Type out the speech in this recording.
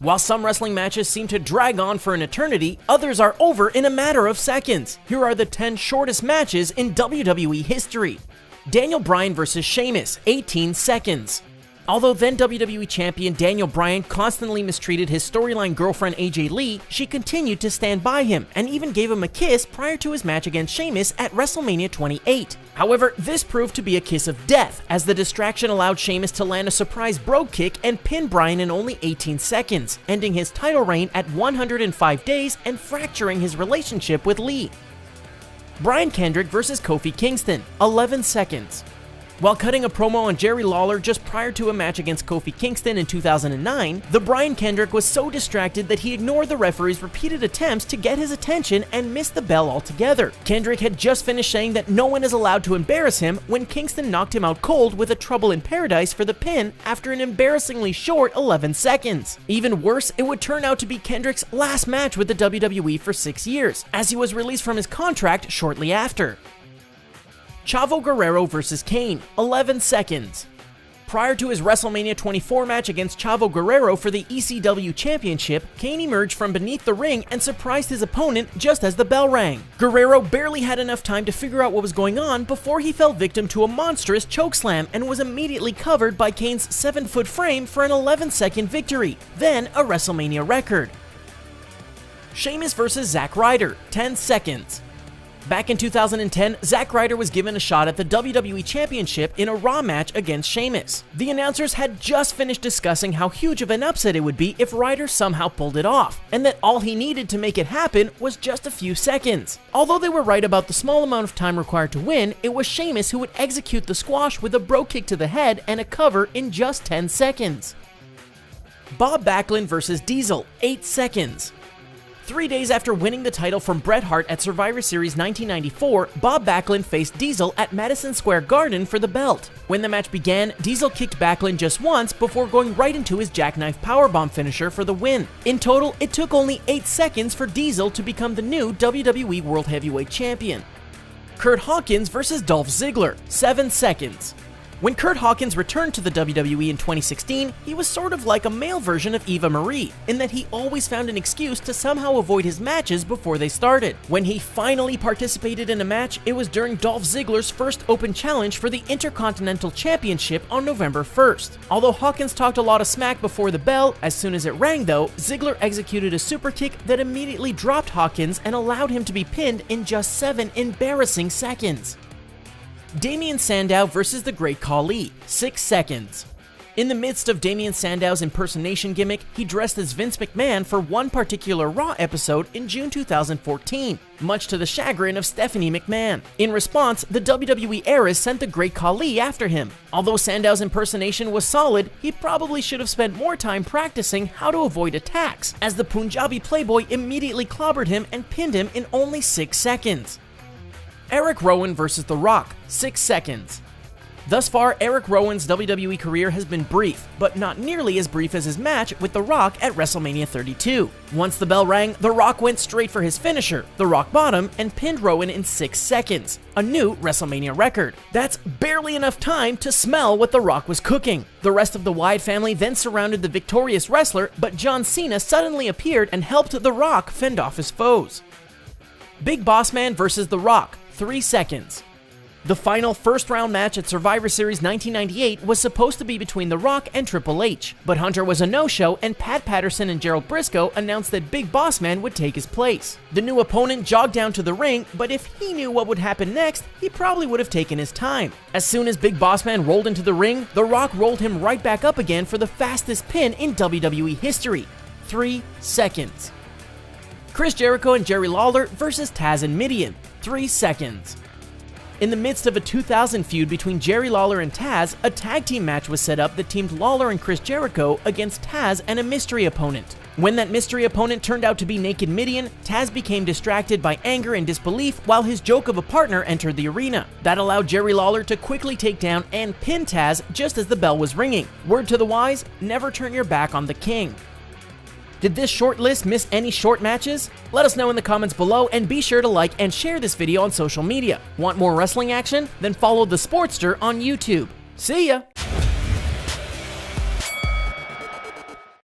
While some wrestling matches seem to drag on for an eternity, others are over in a matter of seconds. Here are the 10 shortest matches in WWE history. Daniel Bryan vs. Sheamus, 18 seconds. Although then WWE Champion Daniel Bryan constantly mistreated his storyline girlfriend AJ Lee, she continued to stand by him and even gave him a kiss prior to his match against Sheamus at WrestleMania 28. However, this proved to be a kiss of death, as the distraction allowed Sheamus to land a surprise brogue kick and pin Bryan in only 18 seconds, ending his title reign at 105 days and fracturing his relationship with Lee. Brian Kendrick vs. Kofi Kingston, 11 seconds. While cutting a promo on Jerry Lawler just prior to a match against Kofi Kingston in 2009, the Brian Kendrick was so distracted that he ignored the referee's repeated attempts to get his attention and missed the bell altogether. Kendrick had just finished saying that no one is allowed to embarrass him when Kingston knocked him out cold with a Trouble in Paradise for the pin after an embarrassingly short 11 seconds. Even worse, it would turn out to be Kendrick's last match with the WWE for 6 years, as he was released from his contract shortly after. Chavo Guerrero vs. Kane, 11 seconds. Prior to his WrestleMania 24 match against Chavo Guerrero for the ECW Championship, Kane emerged from beneath the ring and surprised his opponent just as the bell rang. Guerrero barely had enough time to figure out what was going on before he fell victim to a monstrous chokeslam and was immediately covered by Kane's 7-foot frame for an 11-second victory, then a WrestleMania record. Sheamus vs. Zack Ryder, 10 seconds. Back in 2010, Zack Ryder was given a shot at the WWE Championship in a Raw match against Sheamus. The announcers had just finished discussing how huge of an upset it would be if Ryder somehow pulled it off, and that all he needed to make it happen was just a few seconds. Although they were right about the small amount of time required to win, it was Sheamus who would execute the squash with a brogue kick to the head and a cover in just 10 seconds. Bob Backlund vs. Diesel, 8 seconds. 3 days after winning the title from Bret Hart at Survivor Series 1994, Bob Backlund faced Diesel at Madison Square Garden for the belt. When the match began, Diesel kicked Backlund just once before going right into his jackknife powerbomb finisher for the win. In total, it took only 8 seconds for Diesel to become the new WWE World Heavyweight Champion. Curt Hawkins vs. Dolph Ziggler, 7 seconds. When Curt Hawkins returned to the WWE in 2016, he was sort of like a male version of Eva Marie, in that he always found an excuse to somehow avoid his matches before they started. When he finally participated in a match, it was during Dolph Ziggler's first open challenge for the Intercontinental Championship on November 1st. Although Hawkins talked a lot of smack before the bell, as soon as it rang though, Ziggler executed a super kick that immediately dropped Hawkins and allowed him to be pinned in just 7 embarrassing seconds. Damien Sandow vs. the Great Khali, 6 seconds. In the midst of Damien Sandow's impersonation gimmick, he dressed as Vince McMahon for one particular Raw episode in June 2014, much to the chagrin of Stephanie McMahon. In response, the WWE Heiress sent the Great Khali after him. Although Sandow's impersonation was solid, he probably should have spent more time practicing how to avoid attacks, as the Punjabi Playboy immediately clobbered him and pinned him in only 6 seconds. Eric Rowan vs. The Rock, 6 seconds. Thus far, Eric Rowan's WWE career has been brief, but not nearly as brief as his match with The Rock at WrestleMania 32. Once the bell rang, The Rock went straight for his finisher, the Rock Bottom, and pinned Rowan in 6 seconds, a new WrestleMania record. That's barely enough time to smell what The Rock was cooking. The rest of the Wyatt family then surrounded the victorious wrestler, but John Cena suddenly appeared and helped The Rock fend off his foes. Big Boss Man vs. The Rock, 3 seconds. The final first-round match at Survivor Series 1998 was supposed to be between The Rock and Triple H, but Hunter was a no-show and Pat Patterson and Gerald Briscoe announced that Big Boss Man would take his place. The new opponent jogged down to the ring, but if he knew what would happen next, he probably would have taken his time. As soon as Big Boss Man rolled into the ring, The Rock rolled him right back up again for the fastest pin in WWE history, 3 seconds. Chris Jericho and Jerry Lawler vs. Taz and Mideon, 3 seconds. In the midst of a 2000 feud between Jerry Lawler and Taz, a tag team match was set up that teamed Lawler and Chris Jericho against Taz and a mystery opponent. When that mystery opponent turned out to be Naked Mideon, Taz became distracted by anger and disbelief while his joke of a partner entered the arena. That allowed Jerry Lawler to quickly take down and pin Taz just as the bell was ringing. Word to the wise, never turn your back on the king. Did this short list miss any short matches? Let us know in the comments below and be sure to like and share this video on social media. Want more wrestling action? Then follow The Sportster on YouTube. See ya!